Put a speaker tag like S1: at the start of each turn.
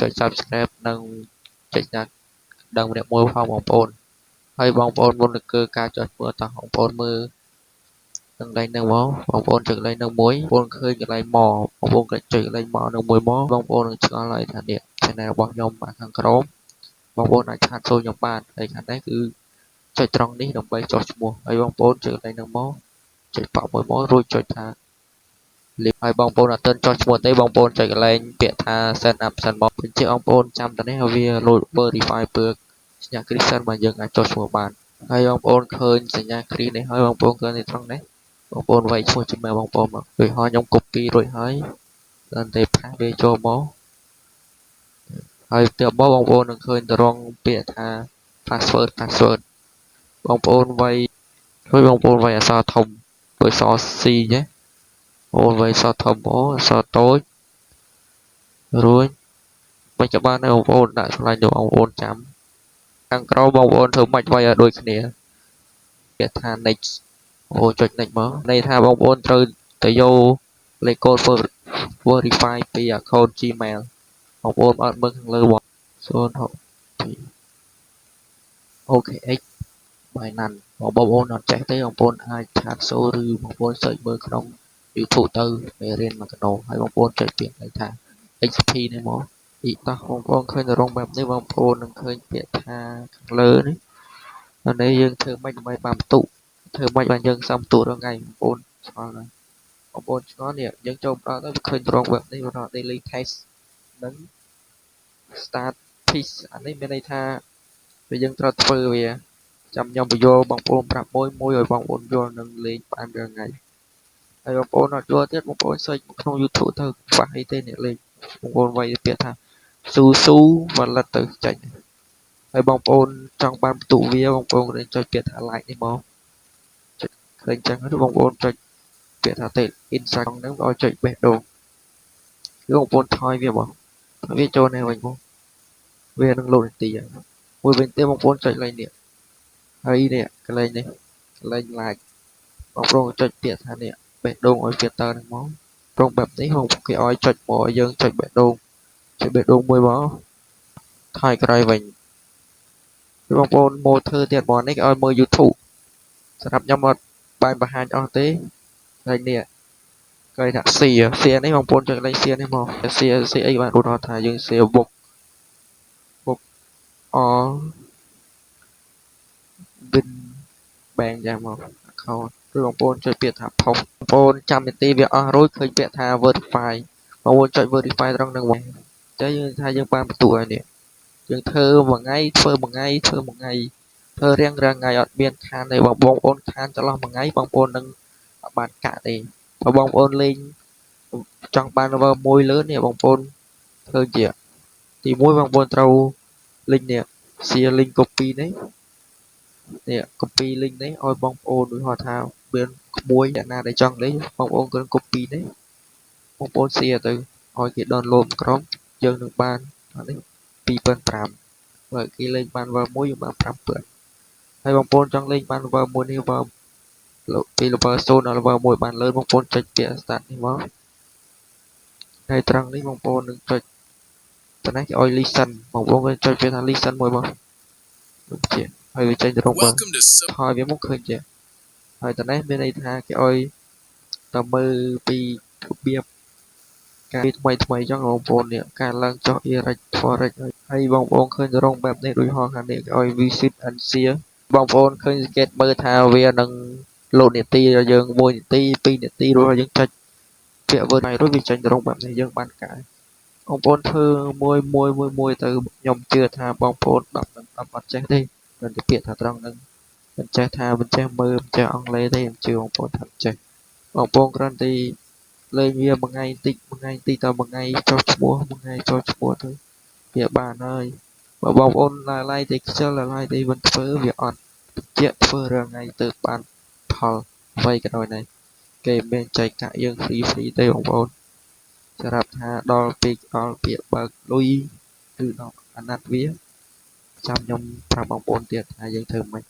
S1: ចុច Subscribe និងចុចដឹងម្នាក់មួយផងបងប្អូនហើយបងប្អូនមុននឹងគឺការចុចមើលតោះបងប្អូនមើលកន្លែងហ្នឹងមកបងប្អូនចុចកន្លែងហ្នឹងមួយបងប្អូនឃើញកន្លែងមកបងប្អូនក៏ចុចកន្លែងមកនឹងមួយមកបងប្អូននឹងឆ្ងល់ហើយថានេះ Channel របស់ខ្ញុំខាងក្រោមបងប្អូនអាចឆាតចូលខ្ញុំបានហើយខាងនេះគឺចុចត្រង់នេះដើម្បីចុះឈ្មោះហើយបងប្អូនចុចកន្លែងហ្នឹងមកចុចប៉មួយមករួចចុចថាលីបហើយបងប្អូនអត់ទាន់ចុះឈ្មោះទេបងប្អូនចុចកន្លែងពាក្យថា Set up សិនមកបញ្ជាក់បងប្អូនចាំតែនេះឲ្យវា load verify ពើសញ្ញាគ្រីសិនមកយើងអាចចុះឈ្មោះបានហើយបងប្អូនឃើញសញ្ញាគ្រីនេះហើយបងប្អូនឃើញនៅត្រង់នេះបងប្អូនវាយឈ្មោះជាមួយបងប្អូនមកដូចហើយខ្ញុំ copy រួចហើយដល់តែផាសវាចូលមកហើយទៅមកបងប្អូននឹងឃើញត្រង់ពាក្យថា password បងប្អូនវាយរួចបងប្អូនវាយអក្សរធំដូចអក្សរ C ណាអូនវាយអក្សរធំអូអក្សរតូចរួចមិនច្បាស់ណាបងប្អូនដាក់ឆ្លាញ់បងប្អូនចាំខាងក្រោមបងប្អូនធ្វើម៉េចវាយឲ្យដូចគ្នាពាក្យថា next អូចុច next មកន័យថាបងប្អូនត្រូវទៅយកលេខកូដ verify ពី account Gmail បងប្អូនអត់មើលខាងលើបង062 OKX Binance បងប្អូនអត់ចេះទេបងប្អូនអាចឆាតសូឬបងប្អូន search មើលក្នុង YouTube ទៅមេរៀនមកកណោហើយបងប្អូនចុចពាក្យថា XP នេះមកអ៊ីតោះបងប្អូនឃើញរងបែបនេះបងប្អូននឹងឃើញពាក្យថាខាងលើនេះអានេះយើងធ្វើម៉េចដើម្បីបានបន្ទុកធ្វើម៉េចបានយើងសំទូរងថ្ងៃបងប្អូនឆ្ងល់ណាស់បងប្អូនឆ្ងល់នេះយើងចូលដល់ទៅឃើញរងបែបនេះបន្ត daily test និង start piece អានេះមានន័យថាពេលយើងត្រូវធ្វើវាចាំខ្ញុំបញ្យល់បងប្អូនប្រាប់មួយឲ្យបងប្អូនយល់នឹងលេងបានរាល់ថ្ងៃហើយបងប្អូនអត់យល់ទៀតបងប្អូន search ក្នុង YouTube ទៅខ្វះអីទេអ្នកលេងបងប្អូនវាយពាក្យថាស៊ូ wallet ទៅចាញ់ហើយបងប្អូនចង់បានបន្ទុកវាបងប្អូនគ្រាន់ចុចពាក្យថា like នេះមកចុចឃើញចឹងហើយបងប្អូនចុចពាក្យថា Instagram ហ្នឹងឲ្យចុចបេះដូងគឺបងប្អូនថយវាមកវាចូលនេះវិញមកវានឹងលោតនាទីមួយវិញទៀតបងប្អូនចុចលេខនេះហើយនេះកន្លែងនេះកន្លែង like បងប្អូនចុចពាក្យថានេះបេះដូងឲ្យ filter ហ្នឹងមកត្រង់បែបនេះបងគេឲ្យចុចមកឲ្យយើងចុចបេះដូងមួយមកថយក្រោយវិញបងប្អូនមកធ្វើទៀតបងនេះឲ្យមើល YouTube សម្រាប់ខ្ញុំអត់បានបង្ហាញអស់ទេហើយនេះគេថា share នេះបងប្អូនចុចលេខ share នេះមក share អីបានឧទាហរណ៍ថាយើង share book all win bank យ៉ាងមក account ឬបងប្អូនចុចពាក្យថា post បងប្អូនចាំនាទីវាអស់រួចឃើញពាក្យថា verify បងប្អូនចុច verify ត្រង់ហ្នឹងមកតែយើងថាយើងបានបន្ទុកហើយនេះយើងធ្វើមួយថ្ងៃធ្វើមួយថ្ងៃធ្វើរៀងថ្ងៃអត់មានខានទេបងប្អូនខានចន្លោះមួយថ្ងៃបងប្អូននឹងបានកាក់ទេបើបងប្អូនលេងចង់បាន level 1លើនេះបងប្អូនធ្វើជាទី1បងប្អូនត្រូវលេងនេះ share link copy នេះ copy link នេះឲ្យបងប្អូនដូចថាមានក្មួយអ្នកណាដែលចង់លេងបងប្អូនគ្រាន់ copy នេះបងប្អូន share ទៅឲ្យគេ download ក្រុមយើងនឹងបាននេះ 2.5 បើគេលេងបាន level 1យើងបាន 5,000 ហើយបងប្អូនចង់លេងបាន level 1នេះ level ពី level 0ដល់ level 1បានលើបងប្អូនចុចពាក្យ start នេះមកហើយត្រង់នេះបងប្អូននឹងចុចតនេះគេឲ្យ listen បងប្អូនចុចពាក្យថា listen មួយមកជាហើយវាចេញទៅរកមើលហើយវាមកឃើញជាហើយតនេះមានន័យថាគេឲ្យតើមើលពីរបៀបការថ្មីអញ្ចឹងបងប្អូននេះការឡើងចុះ erect forex ហើយបងប្អូនឃើញរងបែបនេះដូចហោះខាងនេះគេឲ្យ visit and share បងប្អូនឃើញសង្កេតមើលថាវានឹងលោតនាទីដល់យើង1នាទី2នាទីរួចយើងចុចពាក្យ verify រួចវាចេញរងបែបនេះយើងបានកាយបងប្អូនធ្វើមួយទៅខ្ញុំជឿថាបងប្អូន10អត់ចេះទេមិនទៅពាក្យថាត្រង់ហ្នឹងមិនចេះថាមិនចេះមើលមិនចេះអង់គ្លេសទេខ្ញុំជឿបងប្អូនថាចេះបងប្អូនគ្រាន់តែលេងវាមួយថ្ងៃតិចមួយថ្ងៃទៅមួយថ្ងៃចុះឈ្មោះមួយថ្ងៃចុះឈ្មោះទៅវាបានហើយបើបងប្អូនឡាយតែខ្ជិលឡាយតែមិនធ្វើវាអត់ជាធ្វើរាល់ថ្ងៃទៅបានផលអ្វីក៏ដោយដែរគេមិនចែកកាក់យើង free ទេបងប្អូនសម្រាប់ថាដល់ពាក្យបើកលុយគឺដល់អាណត្តិវាចាំខ្ញុំប្រាប់បងប្អូនទៀតថាយើងធ្វើមិន